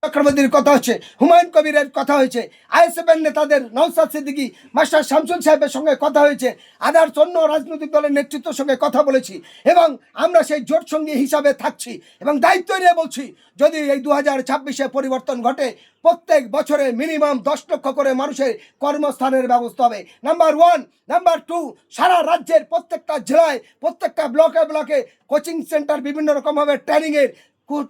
চক্রবর্তীর কথা হচ্ছে, হুমায়ুন কবিরের কথা হয়েছে, আইএসএফের নেতাদের নওশাদ সিদ্দিকী, মাস্টার শামসুল সাহেবের সঙ্গে কথা হয়েছে, আদার্স অন্য রাজনৈতিক দলের নেতৃত্বের সঙ্গে কথা বলেছি এবং আমরা সেই জোট সঙ্গী হিসাবে থাকছি এবং দায়িত্ব নিয়ে বলছি, যদি এই 2026-এ পরিবর্তন ঘটে, প্রত্যেক বছরে মিনিমাম 10 লক্ষ করে মানুষের কর্মস্থানের ব্যবস্থা হবে। নাম্বার 1, নাম্বার 2, সারা রাজ্যের প্রত্যেকটা জেলায়, প্রত্যেকটা ব্লকে ব্লকে কোচিং সেন্টার, বিভিন্ন রকমভাবে ট্রেনিংয়ের,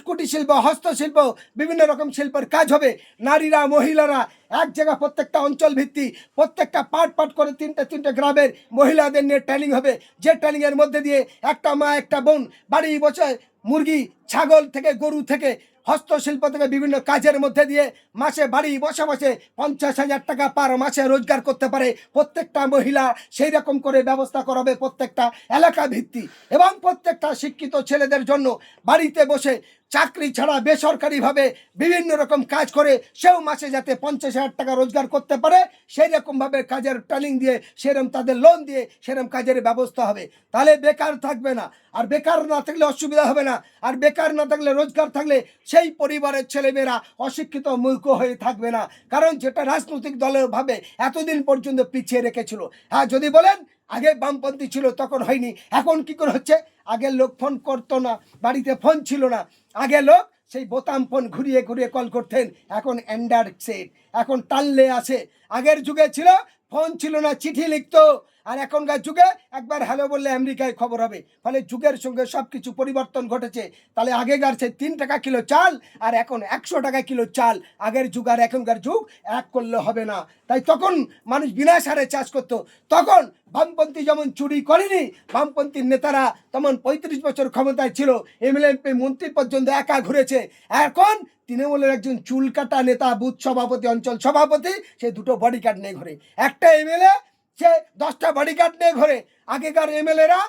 কুটির শিল্প, হস্তশিল্প, বিভিন্ন রকম শিল্পের কাজ হবে। নারীরা, মহিলারা এক জায়গা, প্রত্যেকটা অঞ্চল ভিত্তি, প্রত্যেকটা পার্ট করে তিনটে গ্রামের মহিলাদের নিয়ে ট্রেনিং হবে, যে ট্রেনিংয়ের মধ্যে দিয়ে একটা মা একটা বোন বাড়ি বসে মুরগি, ছাগল থেকে, গরু থেকে, হস্তশিল্প থেকে বিভিন্ন কাজের মধ্যে দিয়ে মাসে বাড়ি বসে বসে 50,000 টাকা পার মাসে রোজগার করতে পারে প্রত্যেকটা মহিলা। সেই রকম করে ব্যবস্থা করাবে প্রত্যেকটা এলাকা ভিত্তি এবং প্রত্যেকটা শিক্ষিত ছেলেদের জন্য বাড়িতে বসে চাকরি ছাড়া বেসরকারিভাবে বিভিন্ন রকম কাজ করে সেও মাসে যাতে 50,000 টাকা রোজগার করতে পারে, সেই রকমভাবে কাজের ট্রেনিং দিয়ে, সেরকম তাদের লোন দিয়ে সেরকম কাজের ব্যবস্থা হবে। তাহলে বেকার থাকবে না, আর বেকার না থাকলে অসুবিধা হবে না, আর বেকার না থাকলে রোজগার থাকলে সেই পরিবারের ছেলেমেয়েরা অশিক্ষিত মূর্খ হয়ে থাকবে না। কারণ যেটা রাজনৈতিক দলের ভাবে এতদিন পর্যন্ত পিছিয়ে রেখেছিল। হ্যাঁ, যদি বলেন আগে বামপন্থী ছিল তখন হয়নি, এখন কি করে হচ্ছে? আগে লোক ফোন করতো না, বাড়িতে ফোন ছিল না, আগে লোক সেই বোতাম ফোন ঘুরিয়ে ঘুরিয়ে কল করতেন, এখন অ্যান্ড্রয়েড সেট, এখন টানলে আছে। আগের যুগে ছিল ফোন ছিল না, চিঠি লিখতো, আর এখনকার যুগে একবার হ্যালো বললে আমেরিকায় খবর হবে। ফলে যুগের সঙ্গে সব কিছু পরিবর্তন ঘটেছে। তাহলে আগেকার সে 3 টাকা কিলো চাল আর এখন 100 টাকা কিলো চাল, আগের যুগ আর এখনকার যুগ এক করলে হবে না। তাই তখন মানুষ বিনা সারে চাষ করতো। তখন বামপন্থী যেমন চুরি করেনি, বামপন্থীর নেতারা তখন 35 বছর ক্ষমতায় ছিল, এমএলএ এমপি মন্ত্রী পর্যন্ত একা ঘুরেছে। এখন তৃণমূলের একজন চুল কাটা নেতা, বুথ সভাপতি, অঞ্চল সভাপতি, সে 2টো বডিগার্ড নিয়ে ঘোরে। একটা এমএলএ সে 10টা বডিগার্ড নিয়ে ঘোরে। আগেকার এমএলএরা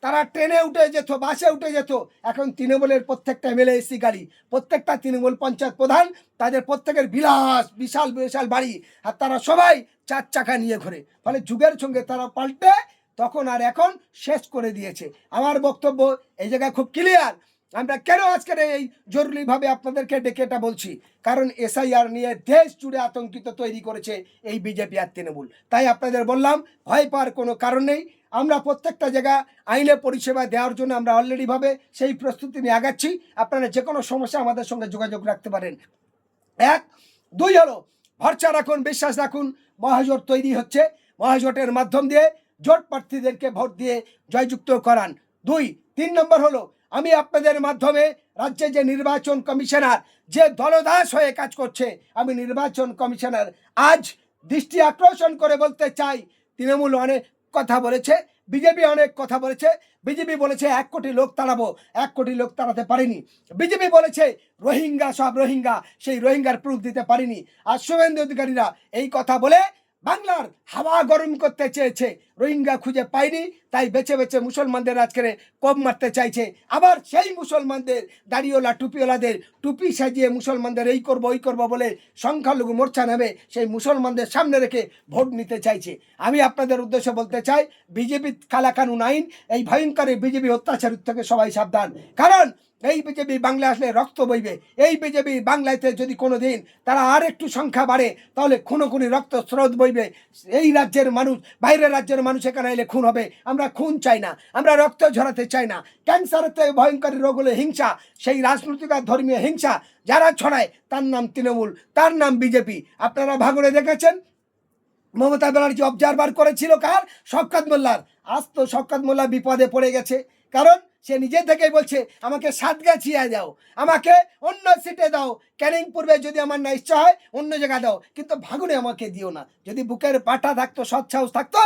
তারা ট্রেনে উঠে যেত, বাসে উঠে যেত। এখন তৃণমূলের প্রত্যেকটা এমএলএ এসি গাড়ি, প্রত্যেকটা তৃণমূল পঞ্চায়েত প্রধান, তাদের প্রত্যেকের বিলাস, বিশাল বিশাল বাড়ি, আর তারা সবাই 4 চাকা নিয়ে ঘোরে। ফলে যুগের সঙ্গে তারা পাল্টে তখন আর এখন শেষ করে দিয়েছে। আমার বক্তব্য এই জায়গায় খুব ক্লিয়ার। আমরা কেন আজকের এই জরুরিভাবে আপনাদেরকে ডেকে এটা বলছি, কারণ এসআইআর নিয়ে দেশ জুড়ে আতঙ্কিত তৈরি করেছে এই বিজেপি আর তৃণমূল। তাই আপনাদের বললাম, ভয় পাওয়ার কোনো কারণ নেই। আমরা প্রত্যেকটা জায়গা আইনে পরিষেবা দেওয়ার জন্য আমরা অলরেডিভাবে সেই প্রস্তুতি নিয়ে আগাচ্ছি। আপনারা যে কোনো সমস্যা আমাদের সঙ্গে যোগাযোগ রাখতে পারেন। 1, 2 হলো ভরসা রাখুন, বিশ্বাস রাখুন, মহাজোট তৈরি হচ্ছে। মহাজোটের মাধ্যম দিয়ে জোট প্রার্থীদেরকে ভোট দিয়ে জয়যুক্ত করান। 2, 3 নম্বর হলো আমি আপনাদের মাধ্যমে রাজ্যে যে নির্বাচন কমিশনার যে দলদাস হয়ে কাজ করছে, আমি নির্বাচন কমিশনার আজ দৃষ্টি আকর্ষণ করে বলতে চাই, তৃণমূল অনেক কথা বলেছে, বিজেপি অনেক কথা বলেছে। বিজেপি বলেছে 1 কোটি লোক তাড়াবো, 1 কোটি লোক তাড়াতে পারেনি। বিজেপি বলেছে রোহিঙ্গা সব রোহিঙ্গা, সেই রোহিঙ্গার প্রুফ দিতে পারেনি। আর শুভেন্দু অধিকারীরা এই কথা বলে বাংলার হাওয়া গরম করতে চেয়েছে, রোহিঙ্গা খুঁজে পায়নি, তাই বেছে বেছে মুসলমানদের আজকে কোপ মারতে চাইছে। আবার সেই মুসলমানদের, দাড়িওয়ালা টুপিওয়ালাদের টুপি সাজিয়ে মুসলমানদের এই করবো ওই করবো বলে সংখ্যালঘু মোর্চা নেবে সেই মুসলমানদের সামনে রেখে ভোট নিতে চাইছে। আমি আপনাদের উদ্দেশ্যে বলতে চাই, বিজেপি কালাকানুন আইন, এই ভয়ঙ্কর বিজেপি অত্যাচার থেকে সবাই সাবধান। কারণ এই বিজেপি বাংলায় আসলে রক্ত বইবে। এই বিজেপি বাংলাতে যদি কোনো দিন তারা আর একটু সংখ্যা বাড়ে, তাহলে খুনোখুনি রক্ত স্রোত বইবে। এই রাজ্যের মানুষ, বাইরের রাজ্যের মানুষ এখানে এলে খুন হবে। আমরা খুন চাই না, আমরা রক্ত ঝরাতে চাই না। ক্যান্সারের থেকে ভয়ঙ্কর রোগ হলো হিংসা, সেই রাজনৈতিক আর ধর্মীয় হিংসা যারা ছড়ায় তার নাম তৃণমূল, তার নাম বিজেপি। আপনারা ভাঙড়ে দেখেছেন, মমতা ব্যানার্জি অবজারভার করেছিল কার? শওকত মোল্লার। আজ তো শওকত মোল্লা বিপদে পড়ে গেছে, কারণ সে নিজে থেকেই বলছে আমাকে সাতগাছিয়া দাও, আমাকে অন্য সিটে দাও, ক্যানিং পূর্বে যদি আমার না ইচ্ছা হয় অন্য জায়গায় দাও, কিন্তু ভাঙড়ে আমাকে দিও না। যদি বুকের পাটা থাকতো, সৎ সাহস থাকতো,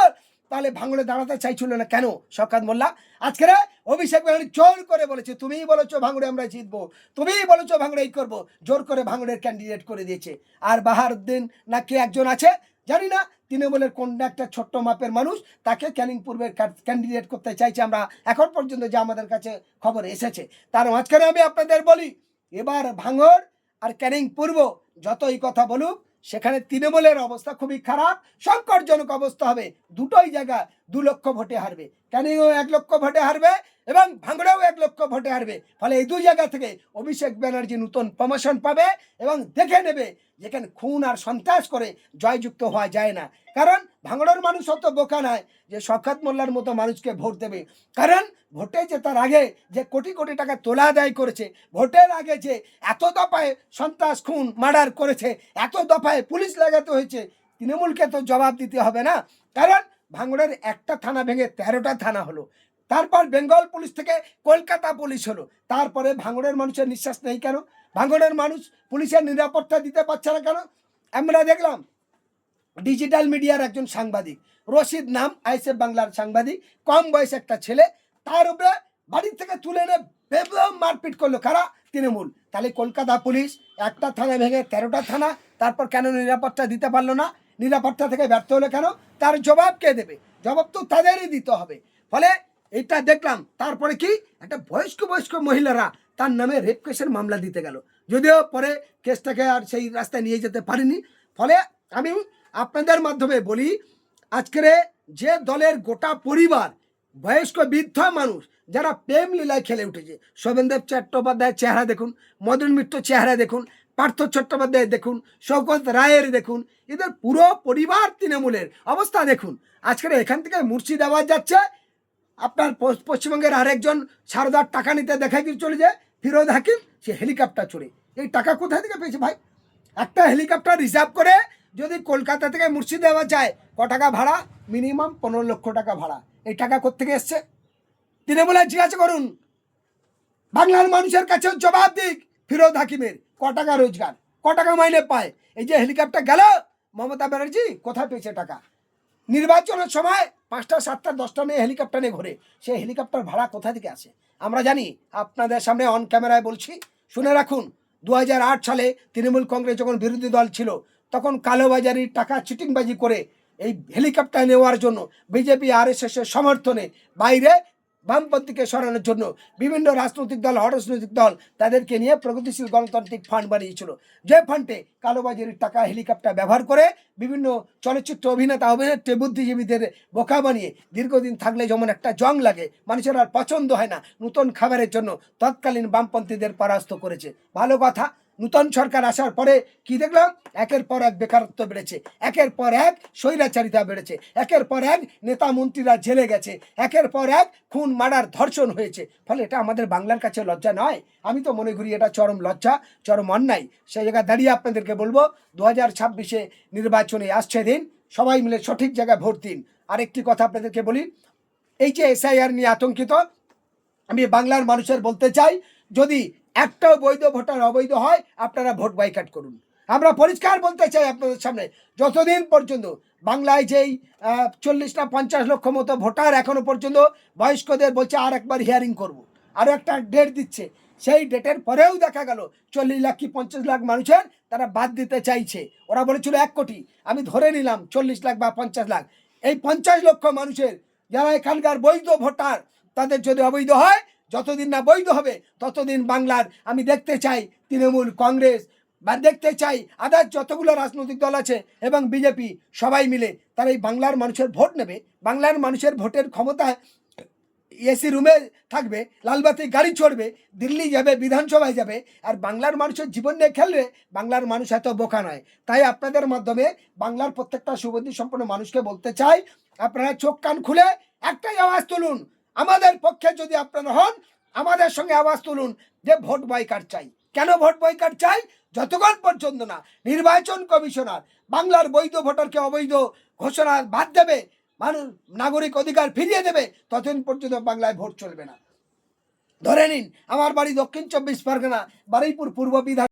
তাহলে ভাঙড়ে দাঁড়াতে চাইছিল না কেন শওকত মোল্লা? আজকে অভিষেক ব্যানার্জি জোর করে বলেছে, তুমিই বলেছো ভাঙড়ে আমরা জিতবো, তুমিই বলেছো ভাঙড়ে এই করবো, জোর করে ভাঙড়ের ক্যান্ডিডেট করে দিয়েছে। আর বাহারউদ্দিন না কে একজন আছে জানি না, তৃণমূলের কোন একটা ছোট্ট মাপের মানুষ, তাকে ক্যানিং পূর্বের ক্যান্ডিডেট করতে চাইছে। আমরা এখন পর্যন্ত যে আমাদের কাছে খবর এসেছে, তার মাঝখানে আমি আপনাদের বলি, এবার ভাঙড় আর ক্যানিং পূর্ব যতই কথা বলুক, সেখানে তৃণমূলের অবস্থা খুবই খারাপ, সংকটজনক অবস্থা হবে। দুটোই জায়গা 2 লক্ষ ভোটে হারবে, ক্যানিংও 1 লক্ষ ভোটে হারবে এবং ভাঙড়েও 1 লক্ষ ভোটে হারবে। ফলে এই দুই জায়গা থেকে অভিষেক ব্যানার্জি নতুন প্রমোশন পাবে এবং দেখে নেবে যেখানে খুন আর সন্ত্রাস করে জয়যুক্ত হওয়া যায় না। কারণ ভাঙড়ের মানুষ অত বোকা নয় যে শওকত মোল্লার মতো মানুষকে ভোট দেবে। কারণ ভোটে জেতার আগে যে কোটি কোটি টাকা তোলা আদায় করেছে, ভোটের আগে যে এত দফায় সন্ত্রাস খুন মার্ডার করেছে, এত দফায় পুলিশ লাগাতে হয়েছে, তৃণমূলকে তো জবাব দিতে হবে না। কারণ ভাঙড়ের একটা থানা ভেঙে 13টা থানা হলো, তারপর বেঙ্গল পুলিশ থেকে কলকাতা পুলিশ হলো, তারপরে ভাঙড়ের মানুষের নিঃশ্বাস নেই কেন? ভাঙড়ের মানুষ পুলিশের নিরাপত্তা দিতে পারছে না কেন? আমরা দেখলাম ডিজিটাল মিডিয়ার একজন সাংবাদিক, রশিদ নাম, আইএসএফ বাংলার সাংবাদিক, কম বয়স একটা ছেলে, তার উপরে বাড়ি থেকে তুলে এনে বেদম মারপিট করলো কারা? তৃণমূল। তাহলে কলকাতা পুলিশ একটা থানা ভেঙে 13টা থানা, তারপর কেন নিরাপত্তা দিতে পারলো না? নিরাপত্তা থেকে ব্যর্থ হলো কেন? তার জবাব কে দেবে? জবাব তো তাদেরই দিতে হবে। ফলে এটা দেখলাম। তারপরে কি একটা বয়স্ক মহিলারা তার নামে রেপ কেসের মামলা দিতে গেল, যদিও পরে কেসটাকে আর সেই রাস্তায় নিয়ে যেতে পারিনি। ফলে আমি আপনাদের মাধ্যমে বলি, আজকের যে দলের গোটা পরিবার বয়স্ক বৃদ্ধ মানুষ যারা প্রেম লীলায় খেলে উঠেছে, শোভনদেব চট্টোপাধ্যায়ের চেহারা দেখুন, মদন মিত্র চেহারা দেখুন, পার্থ চট্টোপাধ্যায় দেখুন, শওকত রায়ের দেখুন, এদের পুরো পরিবার তৃণমূলের অবস্থা দেখুন। আজকের এখান থেকে মুর্শিদাবাদ যাচ্ছে, আপনার পশ্চিমবঙ্গের আরেকজন সারদার টাকা নিতে দেখাই দিয়ে চলে যায় ফিরোজ হাকিম, সে হেলিকপ্টার চড়ে। এই টাকা কোথায় থেকে পেয়েছে ভাই? একটা হেলিকপ্টার রিজার্ভ করে যদি কলকাতা থেকে মুর্শিদাবাদ যায়, ক টাকা ভাড়া? মিনিমাম 15 লক্ষ টাকা ভাড়া। এই টাকা কোত্থেকে এসছে? তৃণমূলের জিজ্ঞাসা করুন, বাংলার মানুষের কাছেও জবাব দিক ফিরোজ হাকিমের ক টাকা রোজগার, ক টাকা মাইনে পায়। এই যে হেলিকপ্টার গেল, মমতা ব্যানার্জি কোথায় পেয়েছে টাকা? নির্বাচনের সময় 5টা 7টা 10টা মেয়ে হেলিকপ্টার নিয়ে ঘোরে, সেই হেলিকপ্টার ভাড়া কোথা থেকে আসে? আমরা জানি। আপনাদের সামনে অন ক্যামেরায় বলছি, শুনে রাখুন। 2008 সালে তৃণমূল কংগ্রেস যখন বিরোধী দল ছিল, তখন কালোবাজারির টাকা চিটিংবাজি করে এই হেলিকপ্টার নেওয়ার জন্য বিজেপি আরএসএসের সমর্থনে বাইরে বামপন্থীকে সরানোর জন্য বিভিন্ন রাজনৈতিক দল, অরাজনৈতিক দল তাদেরকে নিয়ে প্রগতিশীল গণতান্ত্রিক ফান্ড বানিয়েছিল, যে ফান্ডে কালোবাজারির টাকা হেলিকপ্টার ব্যবহার করে বিভিন্ন চলচ্চিত্র অভিনেত্রী বুদ্ধিজীবীদের বোকা বানিয়ে দীর্ঘদিন থাকলে যেমন একটা জং লাগে, মানুষের আর পছন্দ হয় না, নতুন খাবারের জন্য তৎকালীন বামপন্থীদের পরাস্ত করেছে। ভালো কথা। নূতন সরকার আসার পরে কি দেখলাম? একের পর এক বেকারত্ব বেড়েছে, একের পর এক স্বৈরাচারিতা বেড়েছে, একের পর এক নেতা মন্ত্রীরা জেলে গেছে, একের পর এক খুন মার্ডার ধর্ষণ হয়েছে। ফলে এটা আমাদের বাংলার কাছে লজ্জা নয়? আমি তো মনে করি এটা চরম লজ্জা, চরম অন্যায়। সেই জায়গায় দাঁড়িয়ে আপনাদেরকে বলবো, 2026 নির্বাচনে আসছে দিন, সবাই মিলে সঠিক জায়গায় ভোট দিন। আরেকটি কথা আপনাদেরকে বলি, এই যে এসআইআর নিয়ে আতঙ্কিত, আমি বাংলার মানুষের বলতে চাই, যদি একটাও বৈধ ভোটার অবৈধ হয়, আপনারা ভোট বয়কট করুন। আমরা পরিষ্কার বলতে চাই আপনাদের সামনে, যতদিন পর্যন্ত বাংলায় যেই 40 না 50 লক্ষ মতো ভোটার এখনো পর্যন্ত বয়স্কদের বলছে আর একবার হিয়ারিং করব, আরও একটা ডেট দিচ্ছে, সেই ডেটের পরেও দেখা গেল 40 লাখ কি 50 লাখ মানুষের তারা বাদ দিতে চাইছে। ওরা বলেছিল 1 কোটি, আমি ধরে নিলাম 40 লাখ বা 50 লাখ। এই 50 লক্ষ মানুষের যারা এখানকার বৈধ ভোটার, তাদের যদি অবৈধ হয়, যতদিন না বৈধ হবে ততদিন বাংলার আমি দেখতে চাই তৃণমূল, কংগ্রেস বা দেখতে চাই আদার যতগুলো রাজনৈতিক দল আছে এবং বিজেপি সবাই মিলে তারা এই বাংলার মানুষের ভোট নেবে। বাংলার মানুষের ভোটের ক্ষমতায় এসি রুমে থাকবে, লালবাতি গাড়ি চড়বে, দিল্লি যাবে, বিধানসভায় যাবে, আর বাংলার মানুষের জীবন নিয়ে খেলবে। বাংলার মানুষ এত বোকা নয়। তাই আপনাদের মাধ্যমে বাংলার প্রত্যেকটা সুবুদ্ধি সম্পন্ন মানুষকে বলতে চাই, আপনারা চোখ কান খুলে একটাই আওয়াজ তুলুন, আমাদের পক্ষে যদি আপনারা হন, আমাদের সঙ্গে আওয়াজ তুলুন যে ভোট বয়কট চাই। কেন ভোট বয়কট চাই? যতক্ষণ পর্যন্ত না নির্বাচন কমিশনার বাংলার বৈধ ভোটারকে অবৈধ ঘোষণা বাদ দেবে, মানুষ নাগরিক অধিকার ফিরিয়ে দেবে, ততদিন পর্যন্ত বাংলায় ভোট চলবে না। ধরে নিন, আমার বাড়ি দক্ষিণ 24 পরগনা, বারুইপুর পূর্ব বিধান